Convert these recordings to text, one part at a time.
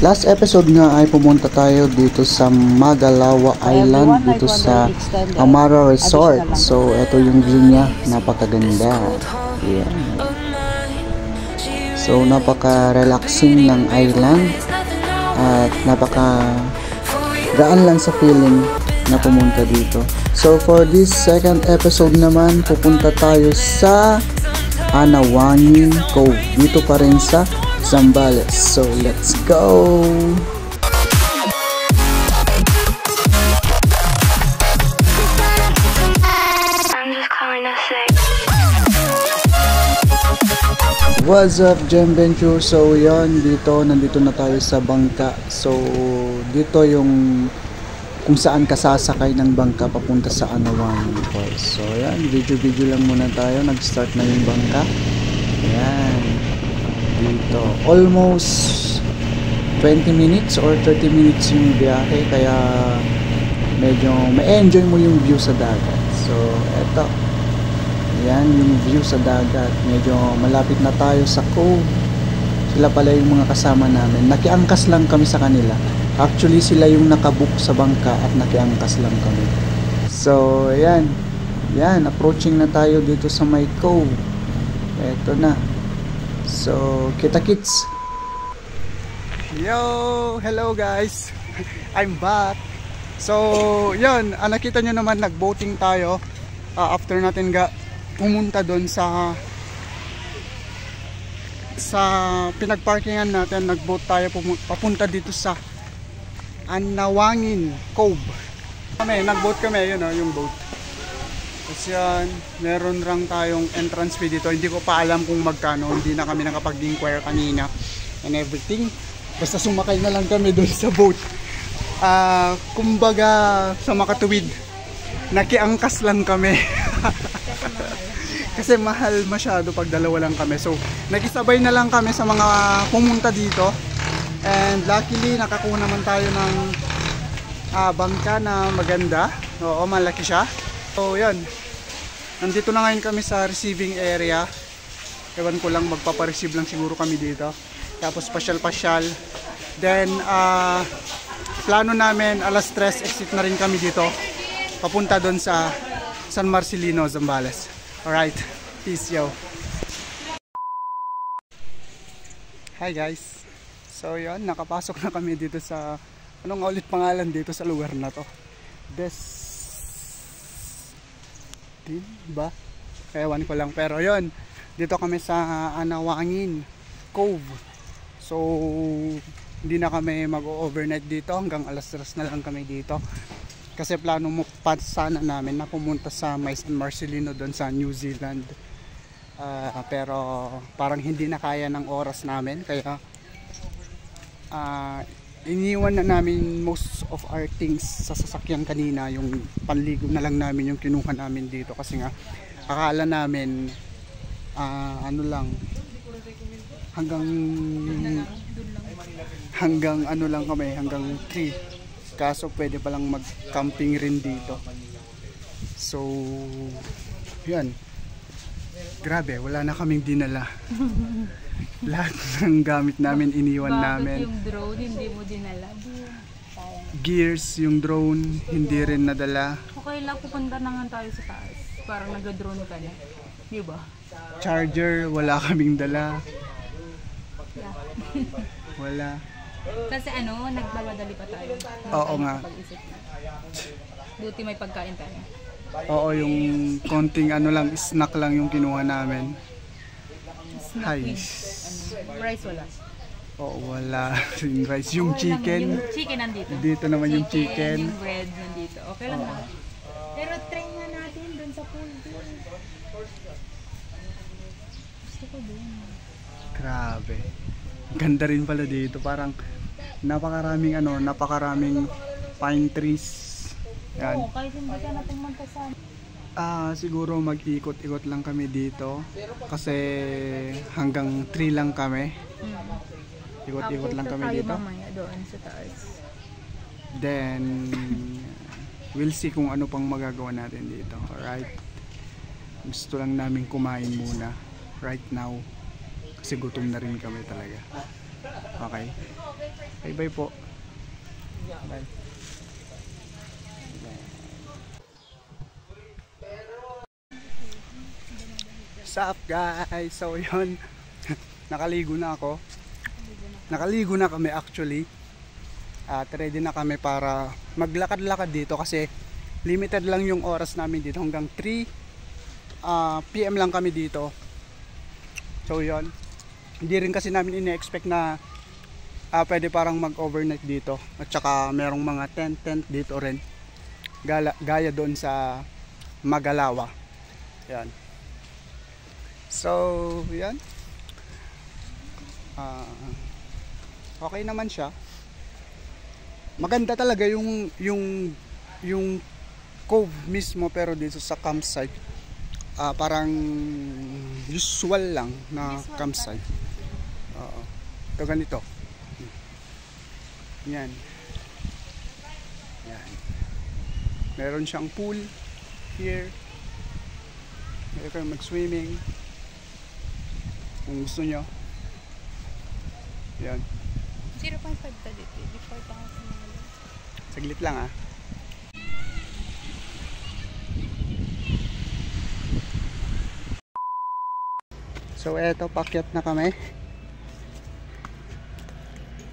Last episode nga ay pumunta tayo dito sa Magalawa Island, dito sa Amara Resort. So ito yung view niya, napakaganda. Yeah. So napaka-relaxing ng island at napaka-gaan lang sa feeling na pumunta dito. So for this second episode naman, pupunta tayo sa Anawangin Cove, dito pa rin sa Zambales. So let's go! What's up, Gem Venture? So yan, nandito na tayo sa bangka. So dito yung kung saan ka sasakay ng bangka papunta sa Anawangin Falls. So yan, video lang muna tayo. Nag-start na yung bangka. Ayan, dito almost 20 minutes or 30 minutes yung biyahe, kaya medyo ma-enjoy mo yung view sa dagat. So eto, yan yung view sa dagat. Medyo malapit na tayo sa cove. Sila pala yung mga kasama namin. Nakiangkas lang kami sa kanila. Actually sila yung nakabook sa bangka at nakiangkas lang kami. So yan, approaching na tayo dito sa may cove. Eto na. So kita-kits. Yo, hello guys. I'm back. So yun, nakita nyo naman, nag-boating tayo. After natin pumunta doon sa pinagparkingan natin, nag-boat tayo papunta dito sa Anawangin Cove. Nag-boat kami, yun yung boat. Kasi yan, meron lang tayong entrance fee dito. Hindi ko pa alam kung magkano, hindi na kami nakapag-inquire kanina and everything. Basta sumakay na lang kami doon sa boat. Kumbaga sa makatuwid, nakiangkas lang kami. Kasi mahal masyado pag dalawa lang kami. So nakisabay na lang kami sa mga pumunta dito. And luckily nakakuha naman tayo ng bangka na maganda. Oo, malaki siya. So yun, nandito na ngayon kami sa receiving area. Ewan ko lang, magpapareceive lang siguro kami dito. Tapos pasyal-pasyal. Then plano namin alas 3 exit na rin kami dito, papunta doon sa San Marcelino, Zambales. Alright, peace yo. Hi guys. So yun, nakapasok na kami dito sa, anong ulit pangalan dito sa lugar na to? Ba? Ewan ko lang, pero yun, dito kami sa Anawangin Cove. So hindi na kami mag-overnight dito, hanggang alas 3 na lang kami dito. Kasi plano mo pa sana namin na pumunta sa San Marcelino doon sa New Zealand. Pero parang hindi na kaya ng oras namin, kaya iniwan na namin most of our things sa sasakyan kanina. Yung panligo na lang namin yung kinuha namin dito, kasi nga akala namin ano lang, hanggang ano lang kami, hanggang 3. Kaso pwede palang mag-camping rin dito. So yan, grabe, wala na kaming dinala. Lahat ng gamit namin iniwan namin. Yung drone hindi mo dinala. Gears, yung drone hindi rin nadala. Okay lang, pupunta na nga tayo sa taas. Parang nag-drone ka na, di ba? Charger, wala kaming dala. Yeah. Wala. Kasi nagmamadali pa tayo. Oo nga. Buti may pagkain tayo. Oo, yung konting lang, snack lang yung kinuha namin. Snack with, rice wala. Oo, wala. Yung rice, yung chicken. Yung chicken nandito. Dito naman yung chicken. Yung bread nandito. Okay lang na. Pero try nga natin dun sa pool. Gusto ko dun. Grabe. Ganda rin pala dito. Parang napakaraming pine trees. Yan. Oo, kahit hindi ka na pumunta sa siguro mag-ikot-ikot lang kami dito. Kasi hanggang 3 lang kami. Ikot-ikot lang kami dito. Mamaya doon sa taas. Then we'll see kung ano pang magagawa natin dito. Alright. Gusto lang namin kumain muna right now. Kasi gutom na rin kami talaga. Okay. Bye-bye po. Bye. What's up guys? So yun, nakaligo na ako. Nakaligo na kami actually. At ready na kami para maglakad-lakad dito kasi limited lang yung oras namin dito. Hanggang 3 PM lang kami dito. So yun, hindi rin kasi namin ine-expect na pwede parang mag-overnight dito. At saka merong mga tent dito rin, gaya doon sa Magalawa. Yan. So yan, okay naman siya. Maganda talaga yung cove mismo, pero dito sa campsite parang usual lang na campsite. Ito ganito. Yan. Yan. Meron siyang pool here. Meron kayong mag-swimming kung gusto nyo. Yan. 0.5 ka dito. Before pa ako sumali. Saglit lang ah. So eto, pakyat na kami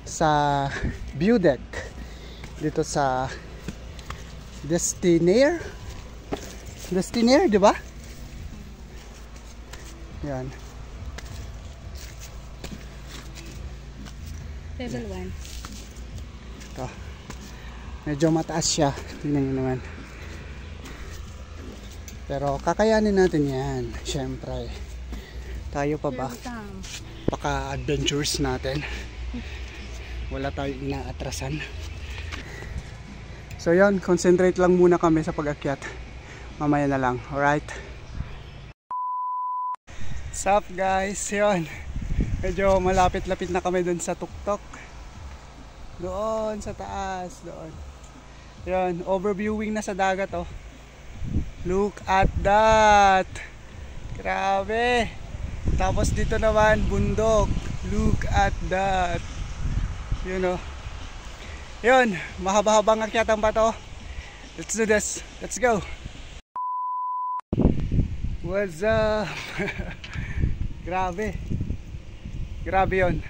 sa view deck dito sa Destinaire, di ba? Yan. Level 1. Ito. Medyo mataas siya. Tingnan nyo naman. Pero kakayanin natin yan. Siyempre. Tayo pa ba? Paka-adventures natin. Wala tayong inaatrasan. So yun, concentrate lang muna kami sa pag-akyat. Mamaya na lang. Alright? What's up guys? Yun. Medyo malapit-lapit na kami dun sa tuktok. Doon sa taas. Doon. Yun. Overviewing na sa dagat oh. Look at that. Grabe. Tapos dito naman bundok. Look at that. Yun oh. Yun. Mahaba-habang akyatan pa to. Let's do this. Let's go. What's up? Grabe. Grabe yun.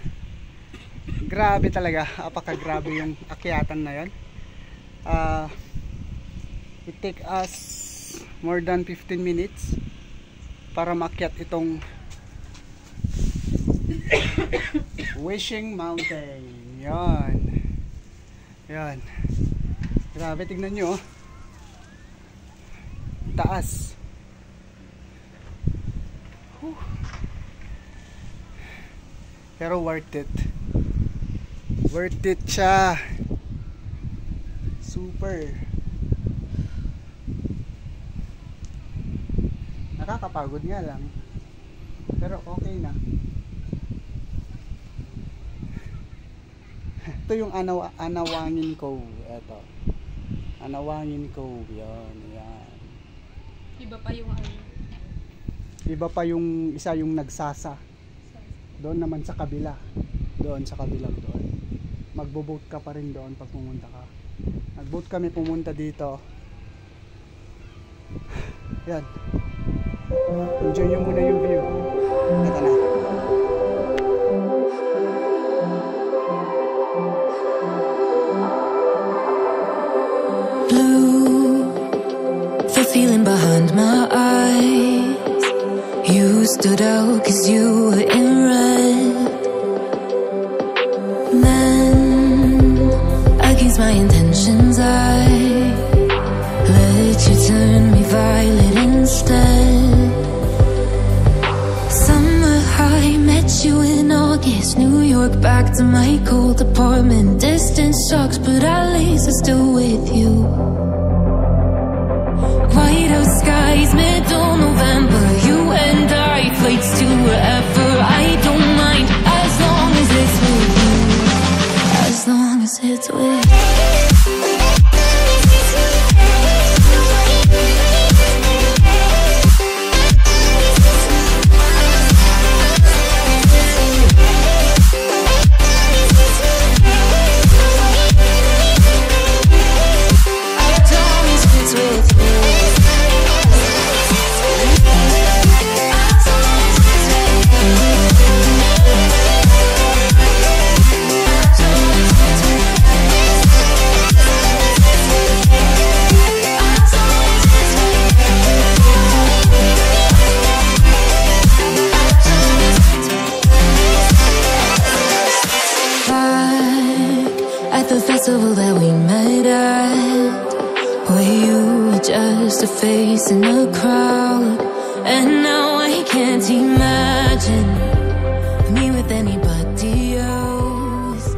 Grabe talaga. Apaka-grabe yung akyatan na yun. It take us more than 15 minutes para makyat itong Wishing Mountain. Yan. Yan. Grabe, tignan nyo. Taas. Pero worth it. Worth it siya. Super. Nakakapagod nga lang. Pero okay na. Ito yung Anawangin Cove. Ito. Anawangin Cove. Yan. Yan. Iba pa yung ano. Iba pa yung isa yung nagsasa. Doon naman sa kabila. Doon sa kabilang doon. Magbo-boat ka pa rin doon pag pumunta ka. Nag-boat kami pumunta dito. Yan. Enjoy nyo muna yung view. Ito na. Blue, the feeling behind my eyes. You stood out 'cause you were in red. Then, against my intentions, I let you turn me violet instead. Summer high, met you in August. New York, back to my cold apartment. Distance sucks, but at least I'm still with you. White out skies, middle November. You and I, flights to wherever. I don't mind, as long as it's with you. As long as it's with you. Like the festival that we met at, where you were just a face in the crowd. And now I can't imagine me with anybody else.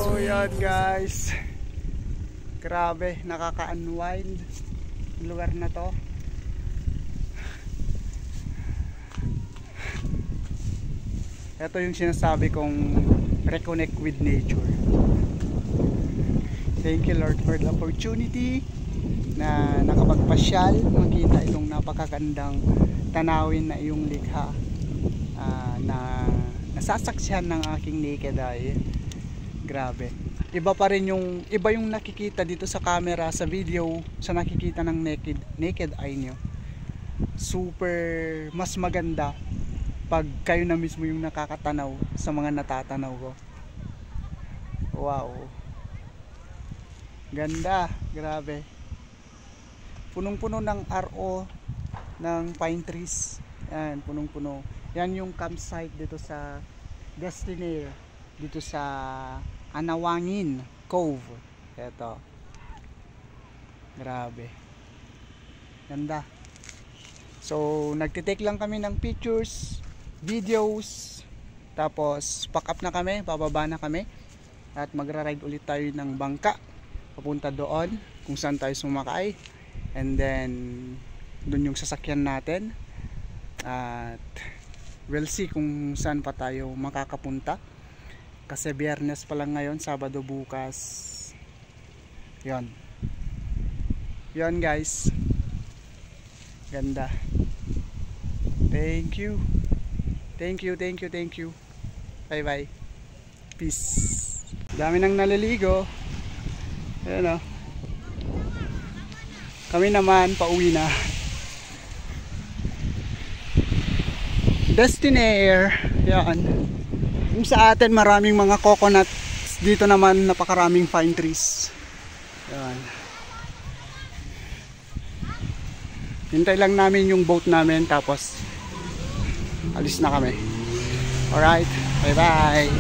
So yan guys, grabe, nakaka-unwind yung lugar na to. Ito yung sinasabi kong reconnect with nature. Thank you Lord for the opportunity na nakapagpasyal, makita itong napakagandang tanawin na iyong likha, na nasasaksihan ng aking naked eye. Grabe, iba pa rin yung nakikita dito sa camera, sa video, sa nakikita ng naked eye nyo. Super mas maganda pag kayo na mismo yung nakakatanaw sa mga natatanaw ko. Wow, ganda, grabe. Punong-puno ng RO, ng pine trees. Yan, punong-puno. Yan yung campsite dito sa Destiny, dito sa Anawangin Cove. Ito, grabe, ganda. So nagtitake lang kami ng pictures, videos, tapos pack up na kami, bababa na kami at magra-ride ulit tayo ng bangka papunta doon kung saan tayo sumakay, and then doon yung sasakyan natin, at we'll see kung saan pa tayo makakapunta kasi Biyernes pa lang ngayon, Sabado bukas. Yon guys, ganda. Thank you. Bye bye. Peace. Dami nang naliligo. Ayan o. Kami naman pauwi na. Destiny Air. Yan. Yung sa atin maraming mga coconuts, dito naman napakaraming pine trees. Yan. Hintay lang namin yung boat namin tapos alis na kami. Alright, bye bye.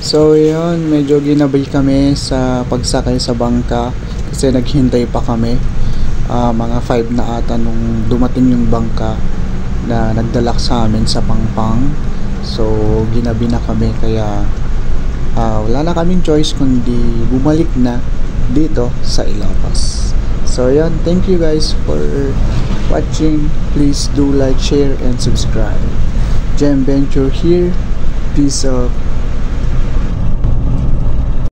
So yun, medyo ginabay kami sa pagsakay sa bangka kasi naghintay pa kami. Mga 5 na ata nung dumating yung bangka na nagdala sa amin sa Pangpang. So ginabi na kami, kaya wala na kaming choice kundi bumalik na dito sa Ilocos. So yun, thank you guys for watching. Please do like, share and subscribe. Gem Venture here. Peace out.